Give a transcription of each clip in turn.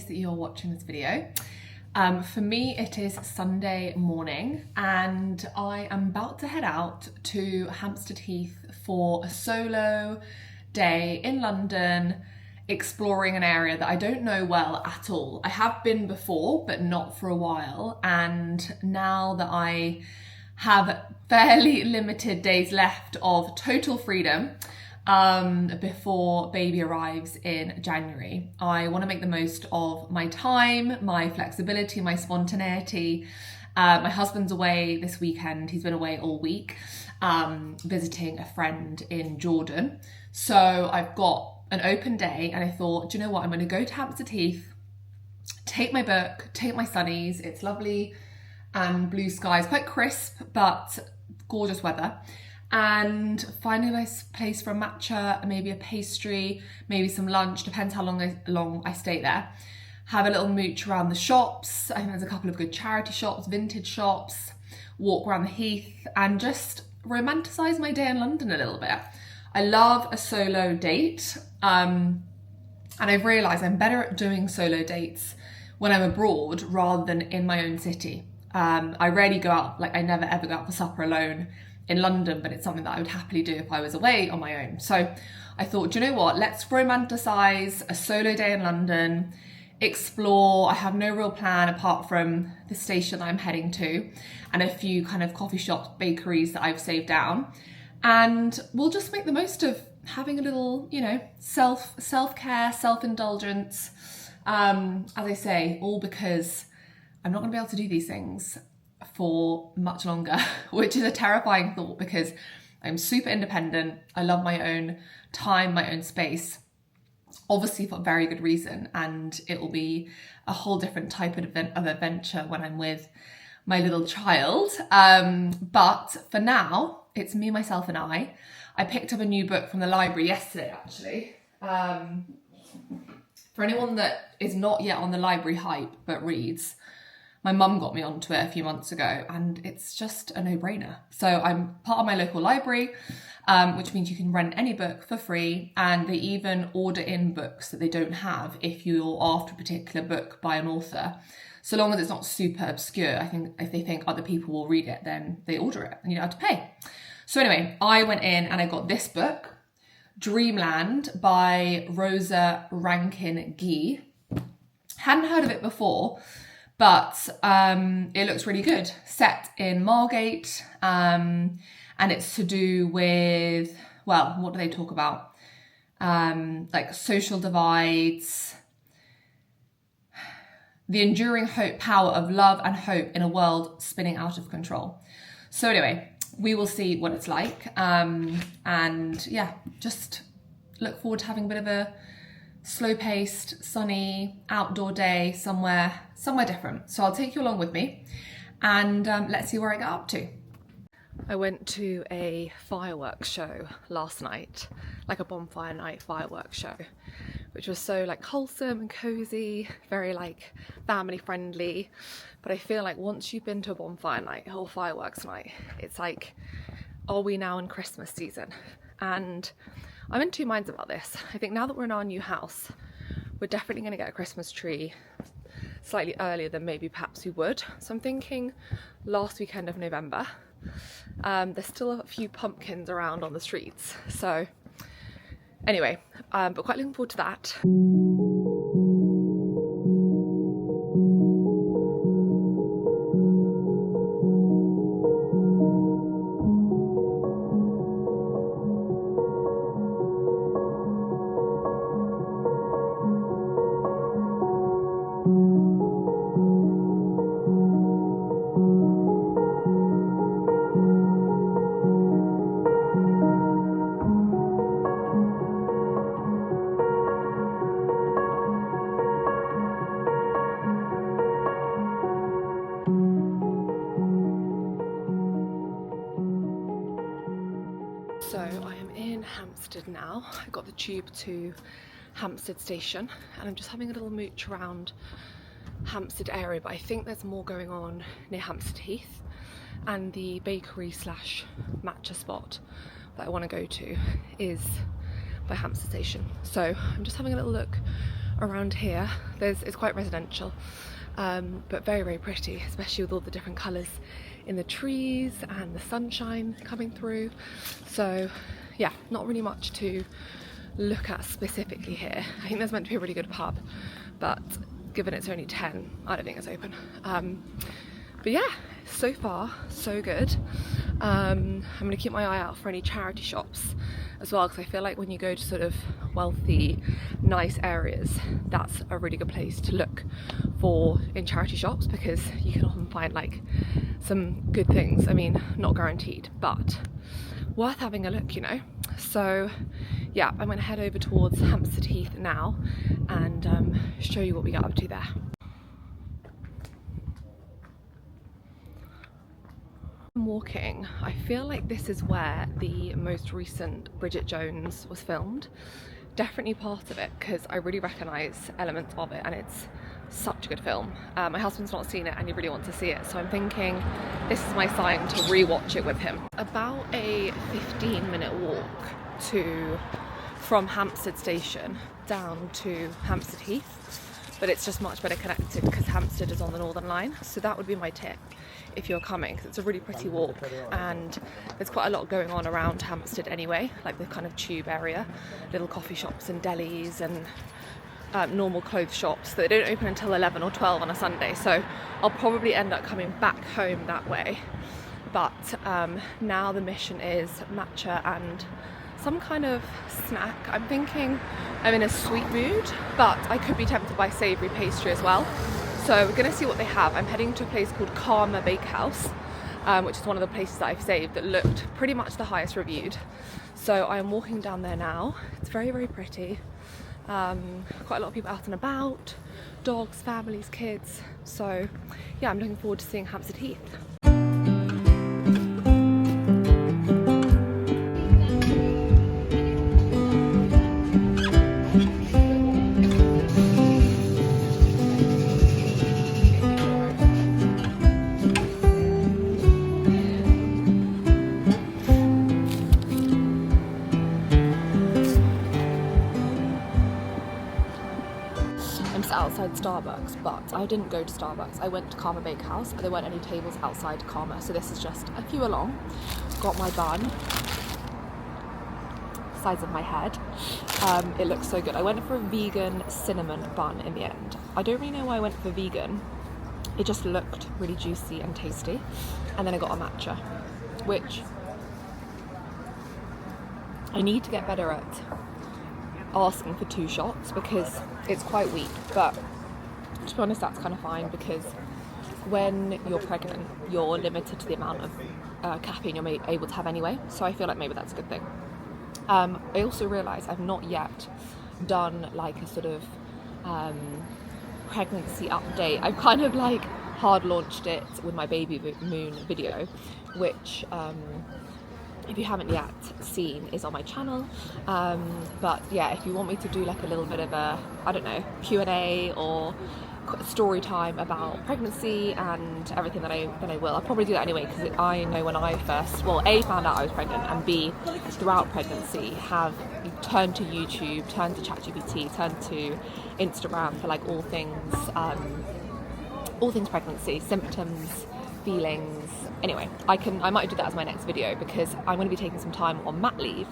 is that you're watching this video. For me, it is Sunday morning and I am about to head out to Hampstead Heath for a solo day in London, exploring an area that I don't know well at all. I have been before, but not for a while. And now that I have fairly limited days left of total freedom, before baby arrives in January, I want to make the most of my time, my flexibility, my spontaneity. My husband's away this weekend. He's been away all week, visiting a friend in Jordan. So I've got an open day and I thought, do you know what? I'm going to go to Hampstead Heath, take my book, take my sunnies. It's lovely and blue skies, quite crisp, but gorgeous weather. And find a nice place for a matcha, maybe a pastry, maybe some lunch, depends how long I stay there. Have a little mooch around the shops. I think there's a couple of good charity shops, vintage shops, walk around the Heath and just romanticize my day in London a little bit. I love a solo date, and I've realized I'm better at doing solo dates when I'm abroad rather than in my own city. I rarely go out, like I never ever go out for supper alone in London, but it's something that I would happily do if I was away on my own. So I thought, do you know what? Let's romanticize a solo day in London, explore. I have no real plan apart from the station that I'm heading to and a few kind of coffee shops, bakeries that I've saved down. And we'll just make the most of having a little, you know, self-care, self-indulgence. As I say, all because I'm not going to be able to do these things for much longer, which is a terrifying thought because I'm super independent. I love my own time, my own space, obviously for very good reason. And it will be a whole different type of adventure when I'm with my little child. But for now, it's me, myself and I. I picked up a new book from the library yesterday, actually. For anyone that is not yet on the library hype but reads, my mum got me onto it a few months ago and it's just a no-brainer. So I'm part of my local library, which means you can rent any book for free, and they even order in books that they don't have if you're after a particular book by an author. So long as it's not super obscure, I think if they think other people will read it, then they order it and you don't have to pay. So anyway, I went in and I got this book, Dreamland by Rosa Rankin Gee. Hadn't heard of it before, but it looks really good. Set in Margate, and it's to do with, well, what do they talk about? Like social divides, the enduring power of love and hope in a world spinning out of control. So anyway, we will see what it's like. And yeah, just look forward to having a bit of a slow-paced, sunny, outdoor day somewhere different. So I'll take you along with me and let's see where I get up to. I went to a fireworks show last night, like a bonfire night fireworks show, which was so like wholesome and cozy, very like family friendly. But I feel like once you've been to a bonfire night or fireworks night, it's like, are we now in Christmas season? And I'm in two minds about this. I think now that we're in our new house, we're definitely going to get a Christmas tree slightly earlier than maybe perhaps we would. So I'm thinking last weekend of November. There's still a few pumpkins around on the streets. So anyway, but quite looking forward to that. So I am in Hampstead now. I got the tube to Hampstead station and I'm just having a little mooch around Hampstead area, but I think there's more going on near Hampstead Heath, and the bakery slash matcha spot that I want to go to is by Hampstead station. So I'm just having a little look around here. It's quite residential, but very, very pretty, especially with all the different colours in the trees and the sunshine coming through. So yeah, not really much to look at specifically here. I think there's meant to be a really good pub, but given it's only 10, I don't think it's open. But yeah, so far so good. I'm gonna keep my eye out for any charity shops as well, because I feel like when you go to sort of wealthy, nice areas, that's a really good place to look for in charity shops, because you can often find like some good things. I mean, not guaranteed, but worth having a look, you know. So yeah, I'm gonna head over towards Hampstead Heath now and show you what we got up to there. I'm walking. I feel like this is where the most recent Bridget Jones was filmed. Definitely part of it, because I really recognise elements of it and it's such a good film. My husband's not seen it and he really wants to see it, so I'm thinking this is my sign to re-watch it with him. About a 15-minute walk from Hampstead Station down to Hampstead Heath, but it's just much better connected because Hampstead is on the Northern Line. So that would be my tip if you're coming, because it's a really pretty walk and there's quite a lot going on around Hampstead anyway, like the kind of tube area, little coffee shops and delis and normal clothes shops that don't open until 11 or 12 on a Sunday. So I'll probably end up coming back home that way, but now the mission is matcha and some kind of snack. I'm thinking I'm in a sweet mood, but I could be tempted by savoury pastry as well. So we're gonna see what they have. I'm heading to a place called Karma Bakehouse, which is one of the places that I've saved that looked pretty much the highest reviewed. So I'm walking down there now. It's very, very pretty. Quite a lot of people out and about, dogs, families, kids. So yeah, I'm looking forward to seeing Hampstead Heath. Outside Starbucks, but I didn't go to Starbucks. I went to Karma Bakehouse, but there weren't any tables outside Karma, so this is just a few along. Got my bun, size of my head. It looks so good. I went for a vegan cinnamon bun in the end. I don't really know why I went for vegan. It just looked really juicy and tasty. And then I got a matcha, which I need to get better at asking for 2 shots because it's quite weak, but to be honest that's kind of fine, because when you're pregnant you're limited to the amount of caffeine you're able to have anyway, so I feel like maybe that's a good thing. I also realised I've not yet done like a sort of pregnancy update. I've kind of like hard launched it with my baby moon video, which if you haven't yet seen is on my channel, but yeah, if you want me to do like a little bit of a, I don't know, Q&A or story time about pregnancy and everything, then I will. I'll probably do that anyway, because I know when I first, well, A, found out I was pregnant, and B, throughout pregnancy have turned to YouTube, turned to ChatGPT, turned to Instagram for like all things pregnancy, symptoms, feelings. Anyway, I might do that as my next video, because I'm going to be taking some time on mat leave,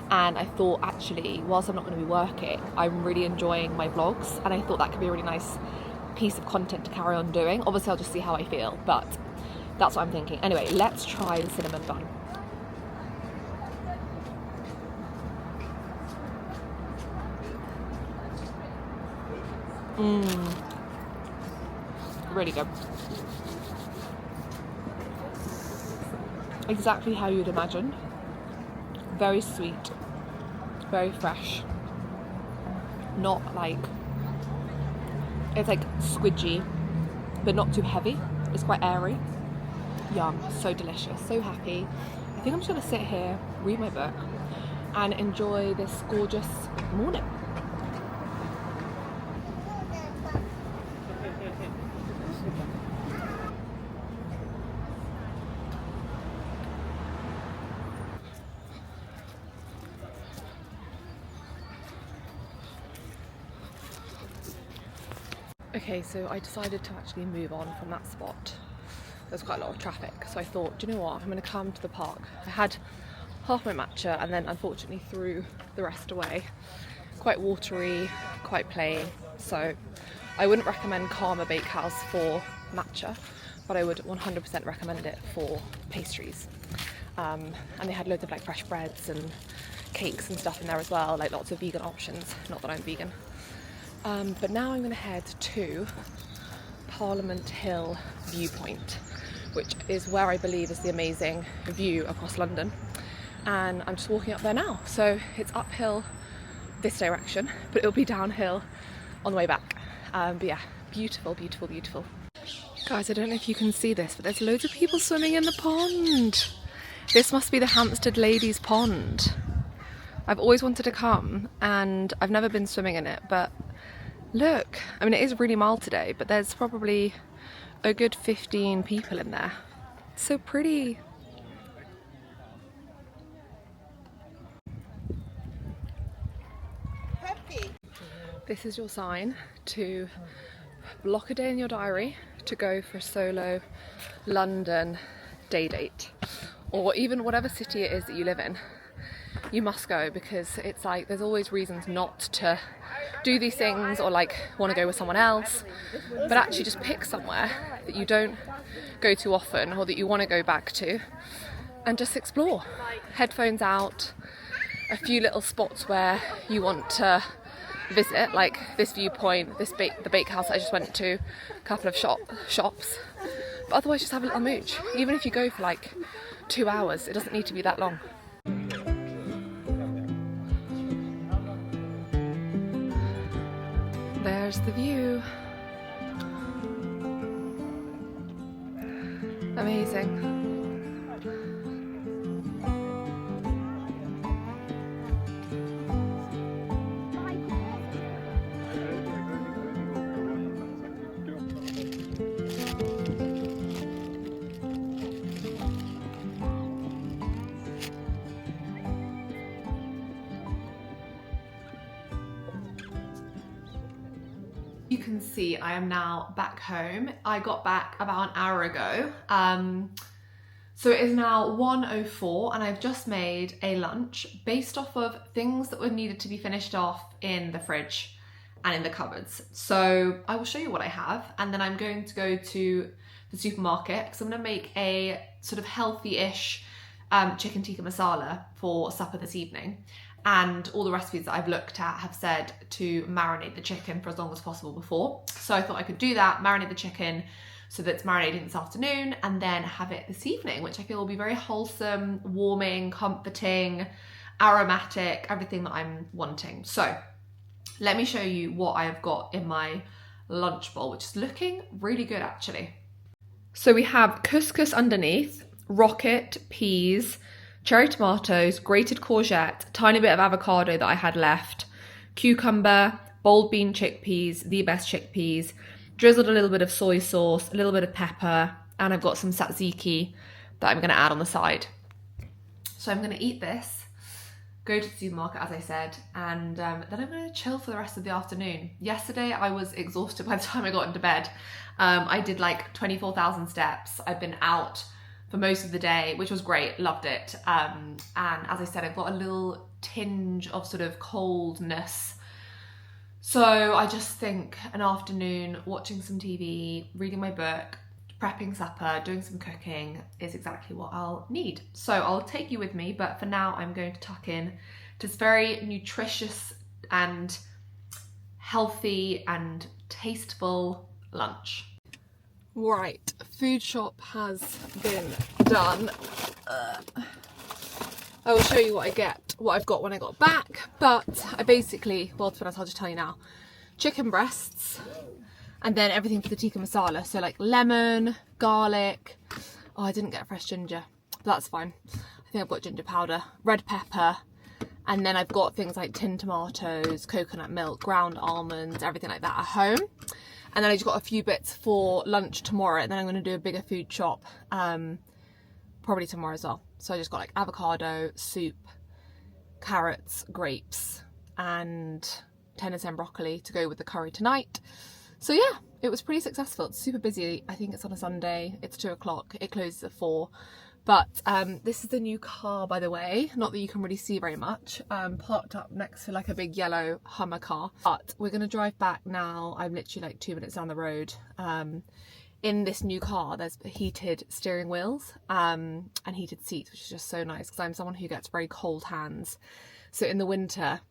and I thought actually whilst I'm not going to be working, I'm really enjoying my vlogs, and I thought that could be a really nice piece of content to carry on doing. Obviously I'll just see how I feel, but that's what I'm thinking. Anyway, let's try the cinnamon bun. Really good. Exactly how you'd imagine. Very sweet, very fresh. Not like, it's like squidgy, but not too heavy. It's quite airy. Yum, so delicious, so happy. I think I'm just gonna sit here, read my book, and enjoy this gorgeous morning. Okay, so I decided to actually move on from that spot. There's quite a lot of traffic, so I thought, do you know what, I'm going to come to the park. I had half my matcha and then unfortunately threw the rest away. Quite watery, quite plain, so I wouldn't recommend Karma Bakehouse for matcha, but I would 100% recommend it for pastries. And they had loads of like fresh breads and cakes and stuff in there as well, like lots of vegan options, not that I'm vegan. But now I'm going to head to Parliament Hill Viewpoint, which is where I believe is the amazing view across London. And I'm just walking up there now. So it's uphill this direction, but it'll be downhill on the way back. But yeah, beautiful, beautiful, beautiful. Guys, I don't know if you can see this, but there's loads of people swimming in the pond. This must be the Hampstead Ladies Pond. I've always wanted to come and I've never been swimming in it, but look, I mean, it is really mild today, but there's probably a good 15 people in there. It's so pretty. This is your sign to block a day in your diary to go for a solo London day date, or even whatever city it is that you live in. You must go, because it's like there's always reasons not to do these things or like want to go with someone else, but actually just pick somewhere that you don't go to often or that you want to go back to and just explore. Headphones out, a few little spots where you want to visit, like this viewpoint, the bakehouse I just went to, a couple of shops, but otherwise just have a little mooch. Even if you go for like 2 hours, it doesn't need to be that long. There's the view. Amazing. You can see I am now back home. I got back about an hour ago. So it is now 1:04 and I've just made a lunch based off of things that were needed to be finished off in the fridge and in the cupboards. So I will show you what I have, and then I'm going to go to the supermarket because I'm going to make a sort of healthy-ish chicken tikka masala for supper this evening. And all the recipes that I've looked at have said to marinate the chicken for as long as possible before. So I thought I could do that, marinate the chicken so that it's marinating this afternoon, and then have it this evening, which I feel will be very wholesome, warming, comforting, aromatic, everything that I'm wanting. So let me show you what I have got in my lunch bowl, which is looking really good actually. So we have couscous underneath, rocket, peas, cherry tomatoes, grated courgette, tiny bit of avocado that I had left, cucumber, bold bean chickpeas, the best chickpeas, drizzled a little bit of soy sauce, a little bit of pepper, and I've got some tzatziki that I'm going to add on the side. So I'm going to eat this, go to the supermarket as I said, and then I'm going to chill for the rest of the afternoon. Yesterday I was exhausted by the time I got into bed. I did like 24,000 steps. I've been out for most of the day, which was great, loved it. And as I said, I've got a little tinge of sort of coldness. So I just think an afternoon watching some TV, reading my book, prepping supper, doing some cooking is exactly what I'll need. So I'll take you with me, but for now I'm going to tuck in to this very nutritious and healthy and tasteful lunch. Right, food shop has been done. I will show you what I've got when I got back, but I basically, well, to be honest, I'll just tell you now. Chicken breasts, and then everything for the tikka masala. So like lemon, garlic. Oh, I didn't get fresh ginger, but that's fine. I think I've got ginger powder, red pepper, and then I've got things like tinned tomatoes, coconut milk, ground almonds, everything like that at home. And then I just got a few bits for lunch tomorrow, and then I'm going to do a bigger food shop probably tomorrow as well. So I just got like avocado, soup, carrots, grapes, and tennis and broccoli to go with the curry tonight. So yeah, it was pretty successful. It's super busy. I think it's on a Sunday. It's 2 o'clock. It closes at 4. But this is the new car, by the way. Not that you can really see very much. Parked up next to like a big yellow Hummer car. But we're going to drive back now. I'm literally like 2 minutes down the road. In this new car, there's heated steering wheels and heated seats, which is just so nice because I'm someone who gets very cold hands. So in the winter,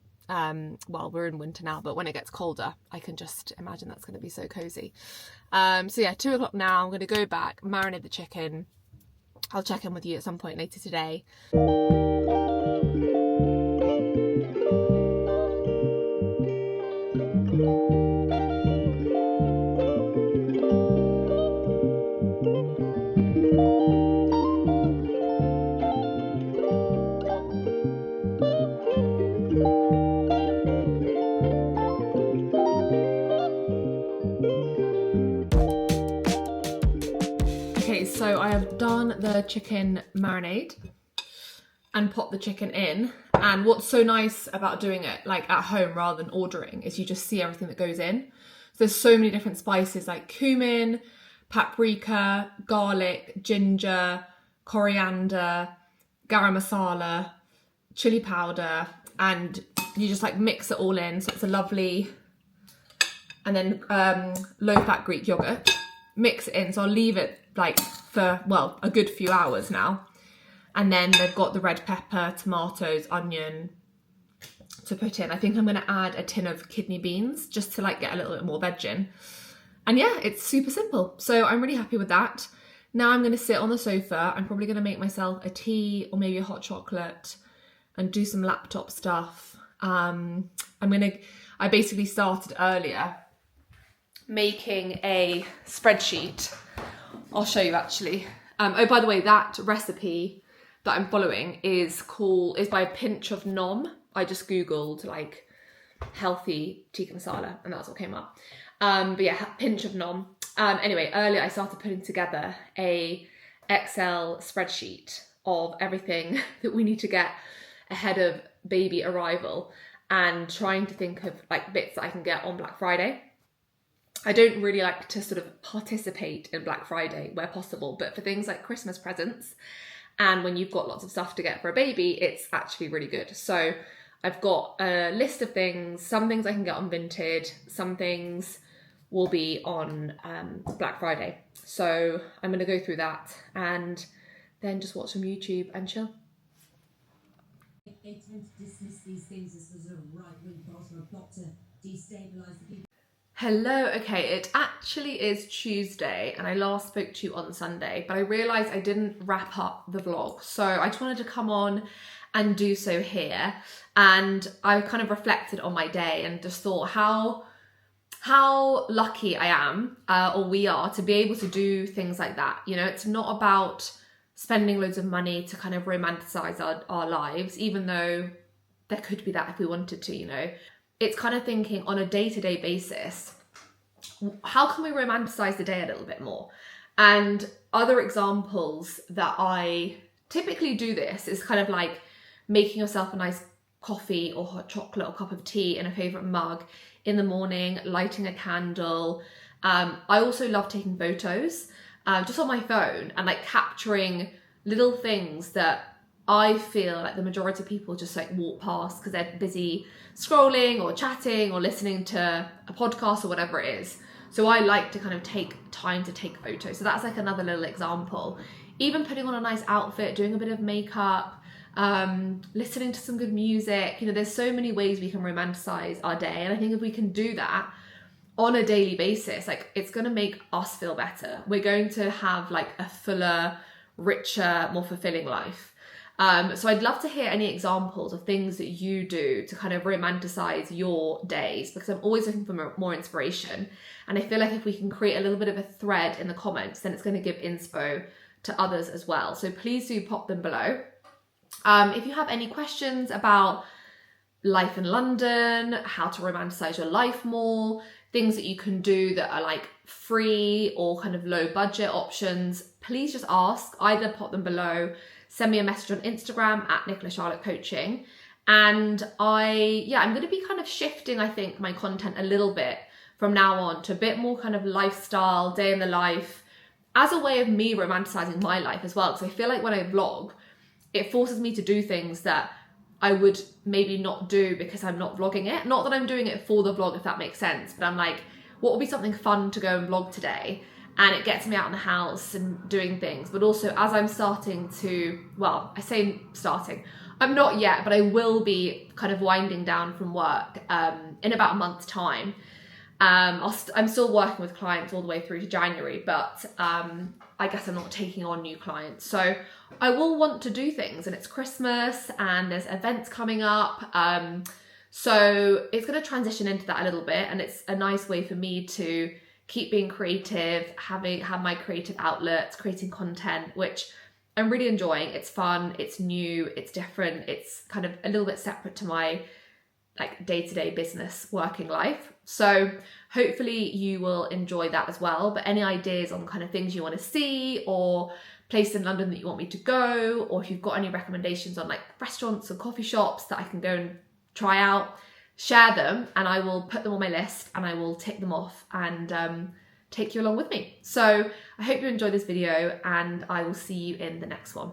well, we're in winter now, but when it gets colder, I can just imagine that's going to be so cozy. So yeah, 2 o'clock now. I'm going to go back, marinate the chicken. I'll check in with you at some point later today. Okay, so I have done the chicken marinade and popped the chicken in. And what's so nice about doing it like at home rather than ordering is you just see everything that goes in. So there's so many different spices like cumin, paprika, garlic, ginger, coriander, garam masala, chili powder, and you just like mix it all in. So it's a lovely, and then low fat Greek yogurt, mix it in. So I'll leave it like for, well, a good few hours now. And then they've got the red pepper, tomatoes, onion to put in. I think I'm going to add a tin of kidney beans just to like get a little bit more veg in. And yeah, it's super simple. So I'm really happy with that. Now I'm going to sit on the sofa. I'm probably going to make myself a tea or maybe a hot chocolate and do some laptop stuff. I basically started earlier making a spreadsheet. I'll show you actually. Oh, by the way, that recipe that I'm following is by a pinch of nom. I just Googled like healthy tikka masala and that's what came up. But yeah, pinch of nom. Anyway, earlier I started putting together a Excel spreadsheet of everything that we need to get ahead of baby arrival and trying to think of like bits that I can get on Black Friday. I don't really like to sort of participate in Black Friday where possible, but for things like Christmas presents and when you've got lots of stuff to get for a baby, it's actually really good. So I've got a list of things. Some things I can get on Vinted, some things will be on Black Friday. So I'm going to go through that and then just watch some YouTube and chill. They tend to dismiss these things as a sort of right-wing plot or a plot to destabilise the people. Hello, okay, it actually is Tuesday and I last spoke to you on Sunday, but I realised I didn't wrap up the vlog. So I just wanted to come on and do so here. And I kind of reflected on my day and just thought how lucky I am, or we are, to be able to do things like that. You know, it's not about spending loads of money to kind of romanticize our lives, even though there could be that if we wanted to, you know. It's kind of thinking on a day-to-day basis, how can we romanticize the day a little bit more? And other examples that I typically do this is kind of like making yourself a nice coffee or hot chocolate or cup of tea in a favorite mug in the morning, lighting a candle. I also love taking photos just on my phone and like capturing little things that I feel like the majority of people just like walk past because they're busy scrolling or chatting or listening to a podcast or whatever it is. So I like to kind of take time to take photos. So that's like another little example. Even putting on a nice outfit, doing a bit of makeup, listening to some good music. You know, there's so many ways we can romanticize our day. And I think if we can do that on a daily basis, like it's going to make us feel better. We're going to have like a fuller, richer, more fulfilling life. So I'd love to hear any examples of things that you do to kind of romanticize your days, because I'm always looking for more inspiration. And I feel like if we can create a little bit of a thread in the comments, then it's going to give inspo to others as well. So please do pop them below. If you have any questions about life in London, how to romanticize your life more, things that you can do that are like free or kind of low budget options, please just ask. Either pop them below, send me a message on Instagram at Nicola Charlotte Coaching. And I'm going to be kind of shifting, I think, my content a little bit from now on to a bit more kind of lifestyle, day in the life, as a way of me romanticizing my life as well. Because I feel like when I vlog, it forces me to do things that I would maybe not do because I'm not vlogging it. Not that I'm doing it for the vlog, if that makes sense, but I'm like, what would be something fun to go and vlog today? And it gets me out in the house and doing things. But also, as I'm starting to, well, I say starting, I'm not yet, but I will be kind of winding down from work in about a month's time. I'm still working with clients all the way through to January, but I guess I'm not taking on new clients. So I will want to do things, and it's Christmas and there's events coming up. So it's going to transition into that a little bit, and it's a nice way for me to keep being creative, have my creative outlets, creating content, which I'm really enjoying. It's fun, it's new, it's different, it's kind of a little bit separate to my like day-to-day business working life. So hopefully you will enjoy that as well. But any ideas on kind of things you want to see, or places in London that you want me to go, or if you've got any recommendations on like restaurants or coffee shops that I can go and try out, share them and I will put them on my list and I will tick them off and take you along with me. So I hope you enjoyed this video, and I will see you in the next one.